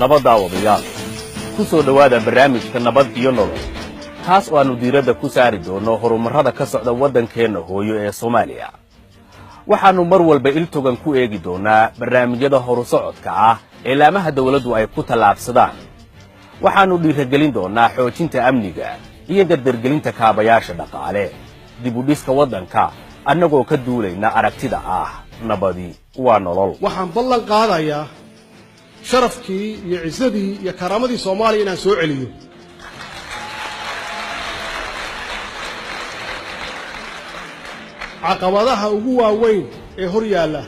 nabadda wadayaal ku soo dhawaada barnaamijka nabad iyo nolol taas oo aanu diiradda ku saari doono horumarada ka socda waddankeena hooyo ee Soomaaliya waxaanu mar walba iltogan ku eegi doonaa barnaamijyada horusocodka ah ee laamaha dawladdu ay ku talaabsadaan waxaanu dhiirigelin doonaa xoojinta amniga iyo dardargelinta kaabayaasha dhaqaale dib u dhiska waddanka annagoo ka duulayna aragtida ah nabadi waa nolol waxaan ballan qaadayaa sharafkii iyo ciisadii iyo karaamadii Soomaaliya inaan soo celiyo caqabadaha ugu waaweyn ee hor yaalla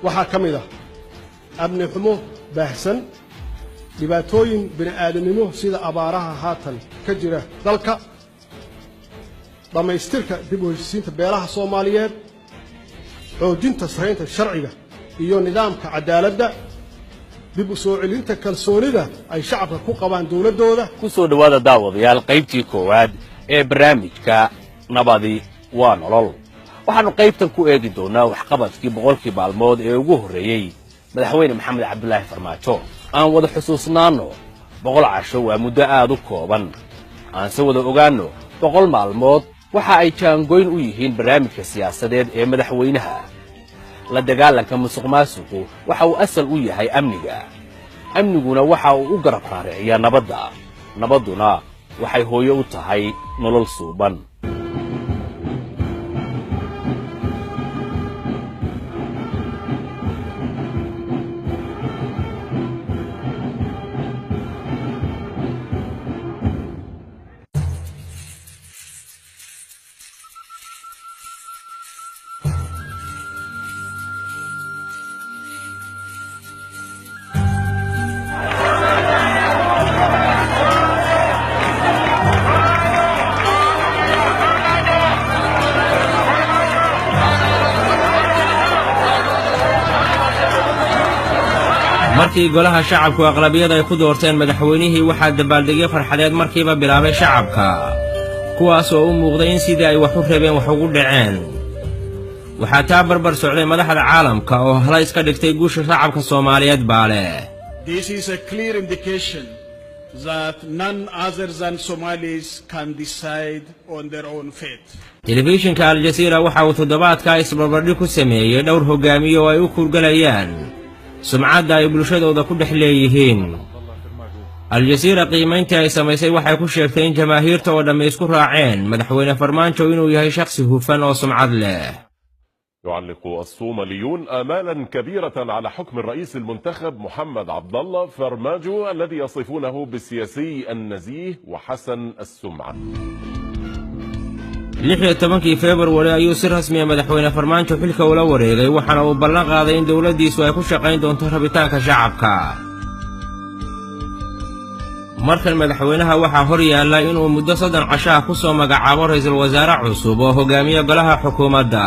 waxaa ka mid ah amni xumo baahsan dhibaatooyin bini'aadanimo sida abaaraha haatan ka jira dalka dhamaystirka dib u heshiisiinta beelaha Soomaaliyeed xoojinta sareynta sharciga iyo nidaamka cadaaladda dib u soo celinta kalsoonida ay shacabka ku qabaan dawladooda ku soo dhawaada daawadayaal qaybtii koowaad ee barnaamijka nabadi waa nolol waxaanu qaybtan ku eegi doonaa waxqabadkii boqolkii maalmood ee ugu horeeyay madaxweyne maxamed cabdullaahi farmaajo aan wada xusuusnaano 100 casho waa muddo aad u kooban aan se wada ogaano 100 maalmood waxa ay jaangoyn u yihiin barnaamijka siyaasadeed ee madaxweynaha la dagaalanka musuqmaasuqu waxa uu asal u yahay amniguna waxa uu u garab raariciyaa nabaduna waxay hooyo u tahay nolol suuban markii golaha shacabku aqlabiyada ay ku doorteen madaxweynihii waxaa dabaaldegyo farxadeed markiiba bilaabay shacabka kuwaas oo u muuqday in sidii ay wax u rabeen wax ugu dhaceen waxaa taa barbar socday madaxda caalamka oo halays ka dhigtay guusha shacabka Soomaaliyeed baale This is a clear indication that none other than Somalis can decide on their own fate. telefishinka Al Jazeera waxa uu toddobaadka isbarbardhig ku sameeyay dhowr hogaamiye oo ay u kurgalayaan sumcadda ay bulshadooda ku dhex leeyihiin Al Jazeera qiimayntii ay samaysay waxay ku sheegtay in jamaahiirta oo dhamma isku raaceen madaxweyne farmaajo inuu yahay shakhsi hufan oo sumcad leh يعلق الصوماليون آمالا كبيرة على حكم الرئيس المنتخب محمد عبد الله فرماجو الذي يصفونه بالسياسي النزيه وحسن السمعة 16 فبراير ayuu si rasmi ah madaxweyne farmaajo xilka ula wareegay waxaana uu ballan qaaday in dawladdiisu ay ku shaqayn doonto rabitaanka shacabka markan madaxweynaha waxaa hor yaalla inuu muddo 3 casho ah ku soo magacaabo ra'iisul wasaare cusub oo hogaamiya golaha xukuumadda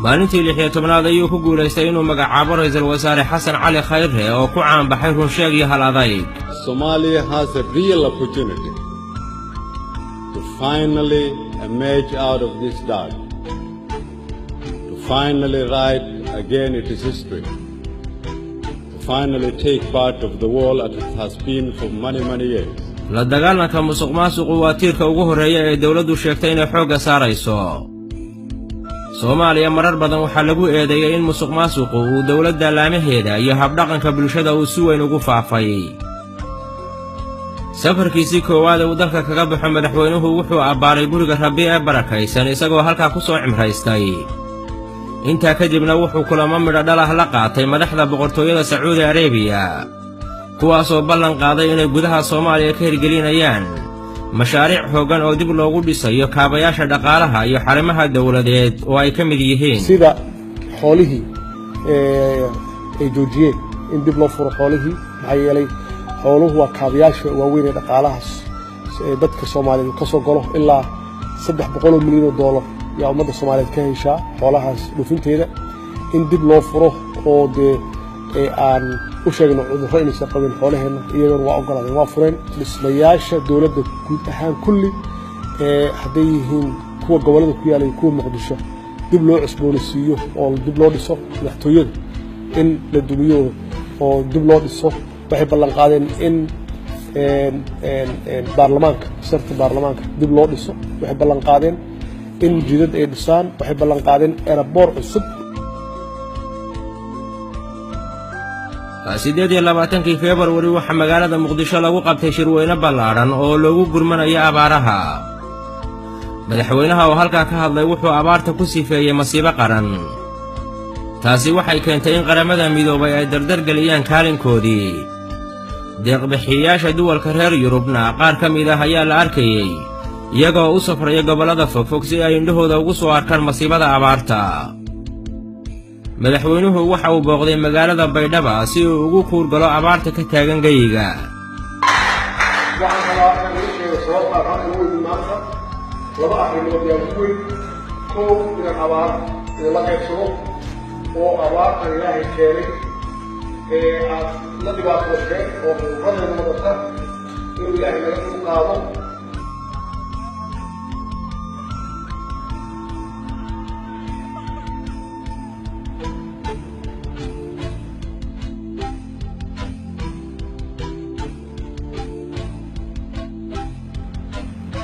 maalintii 16aad ayuu ku guuleystay inuu magacaabo ra'iisul wasaare xasan cali khayre oo ku caan baxay runsheeg iyo hal adayg Somalia has a real opportunity to finally emerge out of this dark, to finally write again its history, to finally take part of the world as it has been for many years. la dagaalanka musuqmaasuqu waa tiirka ugu horeeya ee dawladdu sheegtay inay xoogga saarayso Soomaaliya marar badan waxaa lagu eedeeyay in musuqmaasuqu uu dawladda laamaheeda iyo habdhaqanka bulshada uu si weyn ugu faafay safarkiisii koowaad uu dalka kaga baxo madaxweynuhu wuxuu abbaaray guriga Rabbi ee barakaysan isagoo halkaa ku soo cimraystay intaa kadibna wuxuu kulamo midho dhal ah la qaatay madaxda boqortooyada Sacuudi Arabiya kuwaas oo ballan qaaday inay gudaha Soomaaliya ka hirgelinayaan mashaariic hoogan oo dib loogu dhisayo kaabayaasha dhaqaalaha iyo xarimaha dawladeed oo ay ka mid yihiin sida xoolihii ay joojiyeen in dib loo furo xoolihii maxaa yeelay xooluhu waa kaabayaasha waaweyn ee dhaqaalahaas dadka Soomaaliyeed ka soo galo ilaa $300 milyan yaa ummadda Soomaaliyeed ka heshaa xoolahaas dhufinteeda in dib loo furo oo aan u sheegno cudurro inaysan qabin xoolaheena iyaguna waa ogolaadeen waa fureen dhismayaasha dawladda guud ahaan kulli hadday yihiin kuwa gobolada ku yaalay kuwa Muqdisho dib loo cusboonaysiiyo oo dib loo dhiso madaxtooyada in la dumiyo oo dib loo dhiso waxay ballan qaadeen in baarlamaanka sarta baarlamaanka dib loo dhiso waxay ballan qaadeen in jidad ay dhisaan waxay ballan qaadeen airport cusub 28 February waxa magaalada Muqdisho lagu qabtay shirweyne ballaaran oo lagu gurmanayo abaaraha madaxweynaha oo halka ka hadlay wuxuu abaarta ku sifeeyay masiibo qaran taasi waxay keentay in qaramada midoobay ay dardar galiyaan kaalinkoodii deeq-bixiyayaasha duwalka reer Yurubna qaar ka mid ah ayaa la arkayay iyagoo u safraya gobolada fogfog si ay indhahooda ugu soo arkaan masiibada abaarta madaxweynuhu waxa uu booqday magaalada Baydhabo si uu ugu kuur galo abaarta ka taagan gayiga laba arrimood yaa ugu weyn kow inaan abaar la qaybsado oo abaarta ilaahay keenay aad la dhibaatootee oo cudurradeeda wadata inuu ilaahay naga dul qaado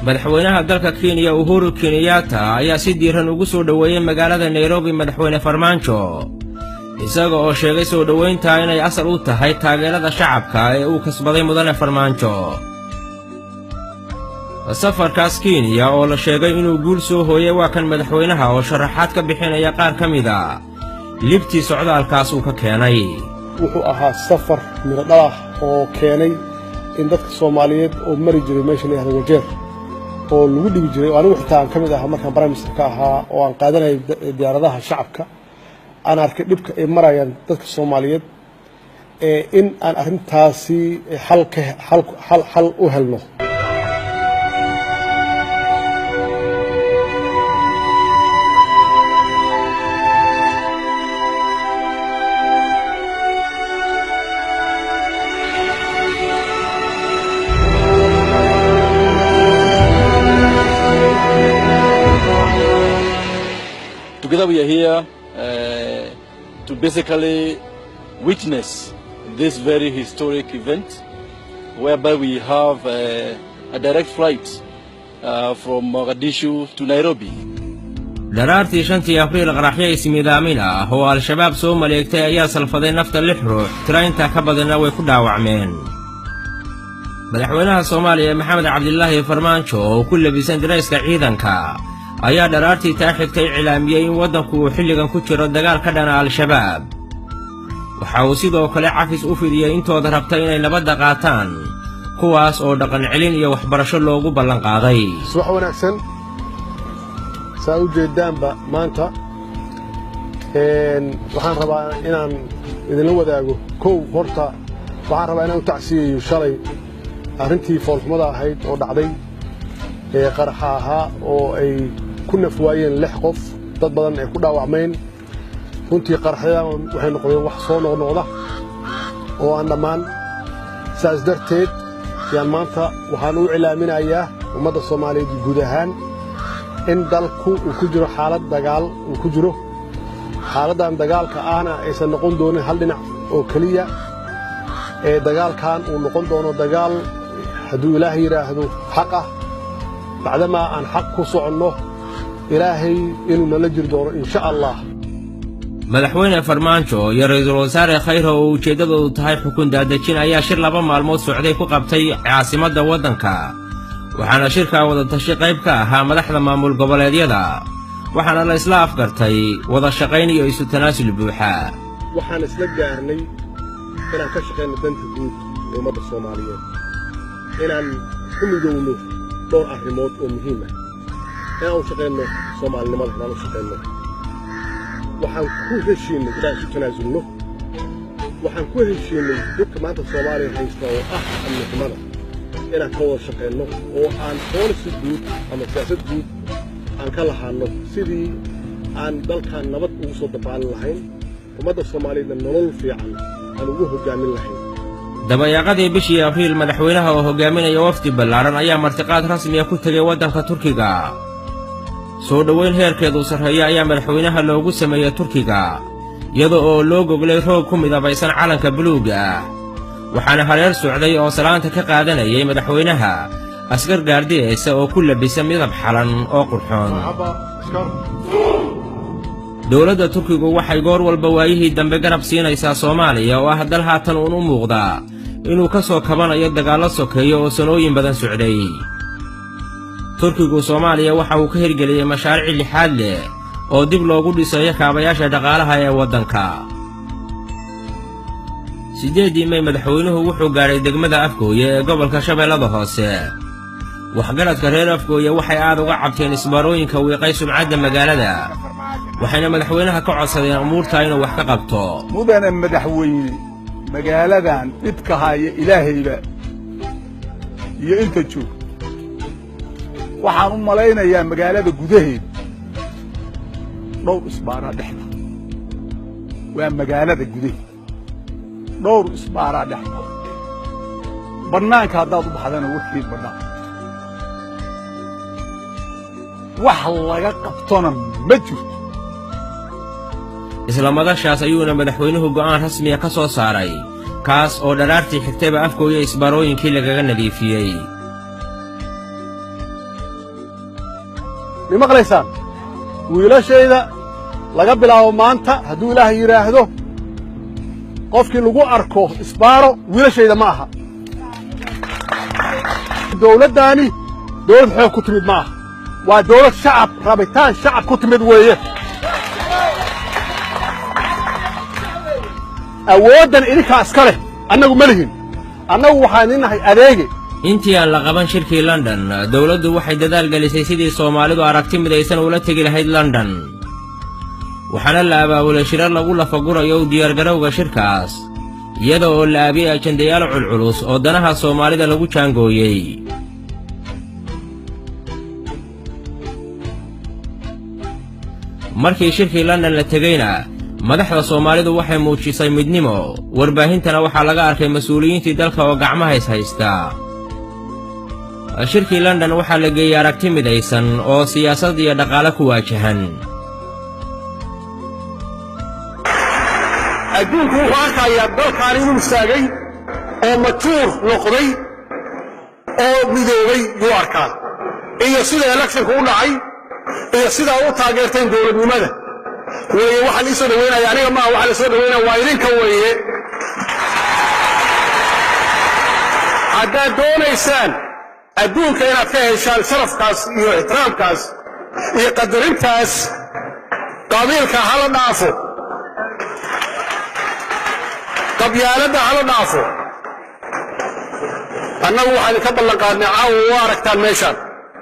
madaxweynaha dalka Kenya Uhuru Kenyatta ayaa si diiran ugu soo dhaweeyay magaalada Nairobi madaxweyne Farmaajo isaga oo sheegay soo dhaweynta inay asal u tahay taageerada shacabka ee uu kasbaday mudane Farmaajo safarkaas Kenya oo la sheegay inuu guul soo hooyay waa kan madaxweynaha oo sharaxaad ka bixinaya qaar ka mid ah libtii socdaalkaas uu ka keenay wuxuu ahaa safar miradhal ah oo keenay in dadka Soomaaliyeed oo mari jiray meesha la yiraahdo Wajeer oo lagu dhigi jiray anigu xitaa aan ka mid ahaa markaan prime minister ka ahaa oo aan qaadanay diyaaradaha shacabka aan arkay dhibka ay marayaan dadka Soomaaliyeed in aan arrintaasi xal u helno Together we are here to basically witness this very historic event whereby we have a direct flight from Mogadishu to Nairobi. daraartii 5 Abriil qaraxyo ismiidaamin ah oo al-shabaab soo maleegtay ayaa salfaday nafta 6 ruux tiraynta ka badanna way ku dhaawacmeen madaxweynaha Soomaaliya Maxamed Cabdilaahi Farmaajo oo ku labisan dareyska ciidanka ayaa daraartii taa xigtay cilaamiyay in waddanku uu xilligan ku jiro dagaal ka dhana al-shabaab waxa uu sidoo kale cafis u fidiyay intooda rabta inay nabadda qaataan kuwaas oo dhaqan celin iyo waxbarasho loogu ballan qaaday subax wanaagsan saa u jeedaanba maanta waxaan rabaa inaan idinla wadaago kow horta waxaan rabaa inaan u tacsiyeeyo shalay arrintii foolxumada ahayd oo dhacday qaraxa ahaa oo ay ku nafwaayeen 6 qof dad badan ay ku dhaawacmeen runtii qaraxyada waxay noqdeen wax soo noqnoqda oo aan dhammaan saas darteed yaan maanta waxaan u cilaaminayaa ummadda Soomaaliyeed guud ahaan in dalku uu ku jiro xaalad dagaal uu ku jiro xaaladan dagaalka ahna aysan noqon doonin hal dhinac oo kaliya dagaalkan uu noqon doono dagaal hadduu Ilaahay yiraahdo xaq ah بعدما أن حق صعنه إلهي إنه نلجر دور إن شاء الله madaxweyne Farmaajo iyo ra'iisul wasaare Khayro oo ujeedadoodu tahay xukun daadajin ayaa shir 2 maalmood socday ku qabtay caasimadda waddanka waxaana shirka wada tashi qayb ka ahaa madaxda maamul goboleedyada waxaana la isla afgartay wada shaqayn iyo isu tanaasul buuxa waxaan isla gaarnay inaan ka shaqeyno danta guud ee ummadda Soomaaliyeed inaan ku midowno دور arrimood oo muhiim ah ee aan shaqeyno Soomaalinimada aan shaqeyno waxaan ku heshiinay inaan isu tanaasulno waxaan ku heshiinay dadka maanta Soomaaliya haysta oo amnimada inaan ka wada shaqeyno oo aan policy guud ama siyaasad guud aan ka lahaano sidii aan dalkan nabad ugu soo dabaan lahayn ummadda Soomaaliyeed nolol fiican aan ugu hogaamin lahayn dabayaaqadii bishii Abriil madaxweynaha oo hogaaminaya wafdi ballaaran ayaa martiqaad rasmi ah ku tagay waddanka Turkiga soo dhaweyn heerkeedu sarreeya ayaa madaxweynaha loogu sameeyay Turkiga iyada oo loo goglay roog ku midabaysan calanka buluugga ah waxaana hareer socday oo salaanta ka qaadanayay madaxweynaha askar gaardiyeysa oo ku labisa midab xalan oo qurxoon dowladda turkigu waxay goor walba waayihii dambe garab siinaysaa Soomaaliya oo ah dal haatan u muuqda inuu ka soo kabanayo dagaallo sokeeyo oo sanooyin badan socday turkigu Soomaaliya waxa uu ka hirgeliyay mashaariic lixaad leh oo dib loogu dhisayo kaabayaasha dhaqaalaha ee waddanka 8 May madaxweynuhu wuxuu gaaray degmada Afgooye ee gobolka Shabeellada Hoose waxgaradka reer Afgooye waxay aad uga cabteen isbaarooyinka wiiqay sumcadda magaalada waxayna madaxweynaha ka codsadeen umuurta inuu wax ka qabto mudane madaxweyne magaaladan dhibka haya ilaahayba iyo inta joog waxaan u malaynayaa magaalada gudaheeda dhowr isbaara dhexda waa magaalada gudaheeda dhowr isbaara dhexda bannaanka haddaad u baxdana warkeed bannaan wax laga qabtona ma jirto isla madashaas ayuuna madaxweynuhu go'aan rasmi ah ka soo saaray kaas oo dharaartii xigtayba Afgooye isbaarooyinkii lagaga nadiifiyey maqlaysaan wiilashayda laga bilaabo maanta hadduu ilaahay yiraahdo qofkii lagu arko isbaaro wiilashayda ma aha dowladdaani dowlad xoog ku timid ma aha waa dowlad shacab rabitaan shacab ku timid weeye awooddan idinkaa iska leh annagu ma lihin annagu waxaan inahay adeege intii aan la qaban shirkii London dawladdu waxay dadaal gelisay sidii Soomaalidu aragti midaysan ula tagi lahayd London waxaana la abaabulay shirar lagu lafagurayo diyaar garowga shirkaas iyada oo la aabiyay ajandayaal culculus oo danaha Soomaalida lagu jaangooyay markii shirkii London la tagayna madaxda Soomaalidu waxay muujisay midnimo warbaahintana waxa laga arkay mas'uuliyiintii dalka oo gacmaha haysta shirkii London waxa la geeyay aragti midaysan oo siyaasad iyo dhaqaale ku waajahan adduunku wuxuu arkayaa dalkaan inuu istaagay oo matuur noqday oo midoobay yuu arkaa iyo sida electionku u dhacay iyo sida u taageerteen dowladnimada weeye waxa la soo dhaweynaya aniga ma waxa la soo dhaweynaya waa idinka weeye haddaad doonaysaan adduunka inaad ka heshaan sharafkaas iyo ixtiraamkaas iyo qadarintaas qabiilka hala dhaafo qabyaaladda hala dhaafo annagu waxaan ka ballan qaadnay caawa waa aragtaan meeshaan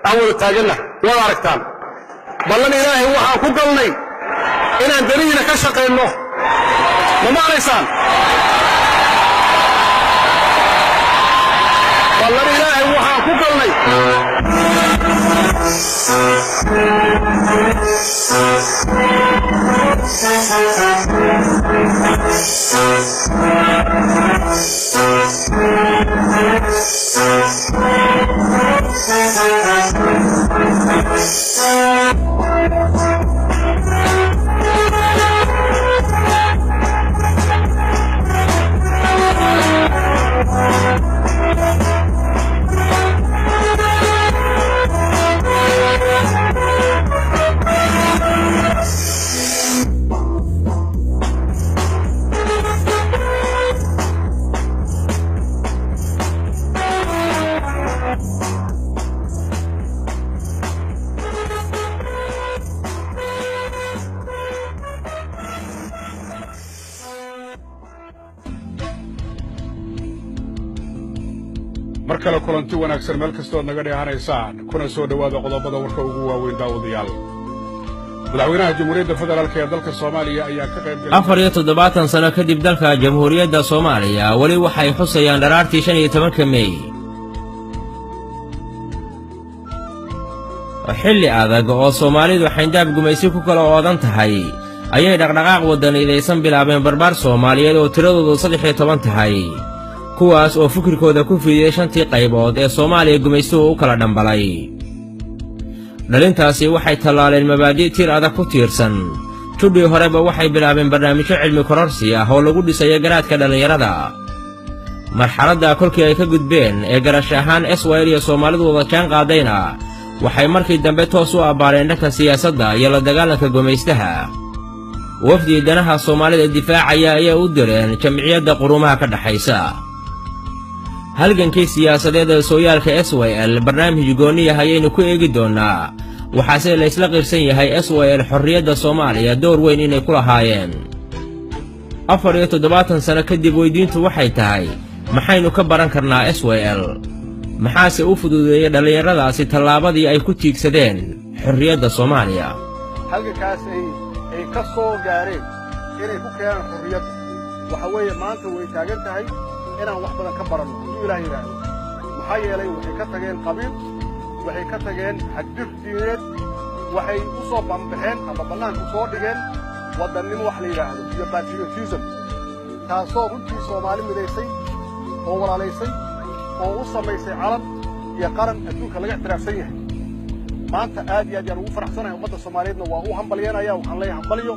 aan wada taaganna waad aragtaan ballan ilaahay waxaan ku galnay inaan dariina ka shaqeyno ma maqlaysaan ballan ilaahay waxaan ku galnay mar kale kulanti wanaagsan meel kastoo naga dheehanaysaan kuna soo dhawaada qodobada warka ugu waaweyn daawadayaal madaxweynaha jamhuuriyadda federaalka ee dalka Soomaaliya ayaa ka qayb galay 74 sano kadib dalka jamhuuriyadda Soomaaliya wali waxay xusayaan dharaartii 15 May xilli adag oo Soomaalidu xindaab gumaysi ku kala oodan tahay ayay dhaqdhaqaaq wadaniidaysan bilaabeen barbaar Soomaaliyeed oo tiradoodu 13 tahay kuwaas oo fikirkooda ku fidiyay shantii qaybood ee Soomaaliya gumaystuhu u kala dhambalay dhalintaasi waxay talaaleen mabaadi' tir adag ku tiirsan judhii horeba waxay bilaabeen barnaamijyo cilmi kororsi ah oo lagu dhisayo garaadka dhallinyarada. marxaladda kolkii ay ka gudbeen ee garash ahaan SYL iyo Soomaalidu wada jaan qaadayna waxay markii dambe toos u abbaareen dhanka siyaasadda iyo la dagaalanka gumaystaha. wafdi danaha Soomaalida difaacaya ayaa u direen jamciyadda qurumaha ka dhaxaysa. halgankii siyaasadeed ee sooyaalka SYL barnaamij gooni ah ayaynu ku eegi doonaa. waxaase la isla qirsan yahay SYL xorriyadda Soomaaliya door weyn inay ku lahaayeen. 74 sano kadib weydiintu waxay tahay maxaynu ka baran karnaa SYL? maxaase u fududeeyay dhallinyaradaasi tallaabadii ay ku tiigsadeen xorriyadda Soomaaliya? halgankaas ay ka soo gaareen inay ku keenaan xorriyadda waxa weeye maanta way taagan tahay inaan wax badan ka baranno hadduu Ilaahay yidhaahdo. maxaa yeelay waxay ka tageen qabiil, waxay ka tageen xadgudub diineed, waxay u soo bambaxeen ama bannaanka u soo dhigeen wadannimo wax la yidhaahdo iyo patriotism, taasoo runtii Soomaali midaysay oo walaalaysay oo u samaysay calan iyo qaran adduunka laga ictiraafsan yahay. maanta aad iyo aad ayaan ugu faraxsanahay ummadda Soomaaliyeedna waa u hambalyeynaya. waxaan leeyahay hambalyo